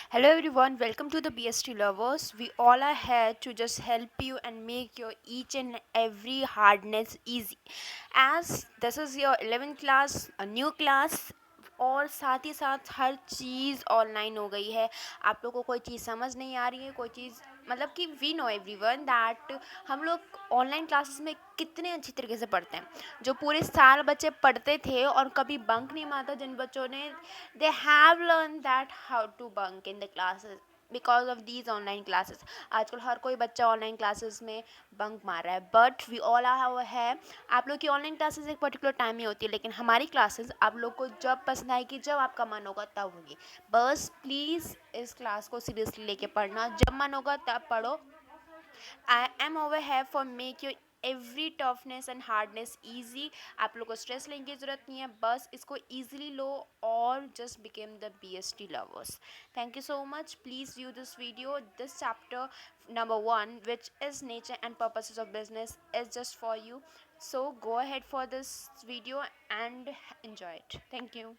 Hello everyone, welcome to the BST lovers. We all are here to just help you and make your each and every hardness easy. As this is your 11th class, a new class, और साथ ही साथ हर चीज़ online हो गई है। आप लोगों को कोई चीज़ समझ नहीं आ रही है, कोई चीज़ मतलब कि वी नो एवरीवन दैट हम लोग ऑनलाइन क्लासेस में कितने अच्छी तरीके से पढ़ते हैं। जो पूरे साल बच्चे पढ़ते थे और कभी बंक नहीं मारता, जिन बच्चों ने they have learned that how to bunk in the classes because of these online classes. आजकल हर कोई बच्चा ऑनलाइन क्लासेस में बंक मार रहा है, बट वी ऑल आर है। आप लोग की ऑनलाइन क्लासेस एक पर्टिकुलर टाइम में होती है, लेकिन हमारी क्लासेस आप लोग को जब पसंद आएगी, जब आपका मन होगा तब होगी। बस प्लीज़ इस क्लास को सीरियसली लेके पढ़ना, जब मन होगा तब पढ़ो। आई एम ओवर है for make your every toughness and hardness easy. आप लोग को स्ट्रेस लेने की ज़रूरत नहीं है, बस इसको ईजिली लो और just became the BST lovers. Thank you so much. Please view this video. This chapter number 1, which is nature and purposes of business, is just for you. So go ahead for this video and enjoy it. Thank you.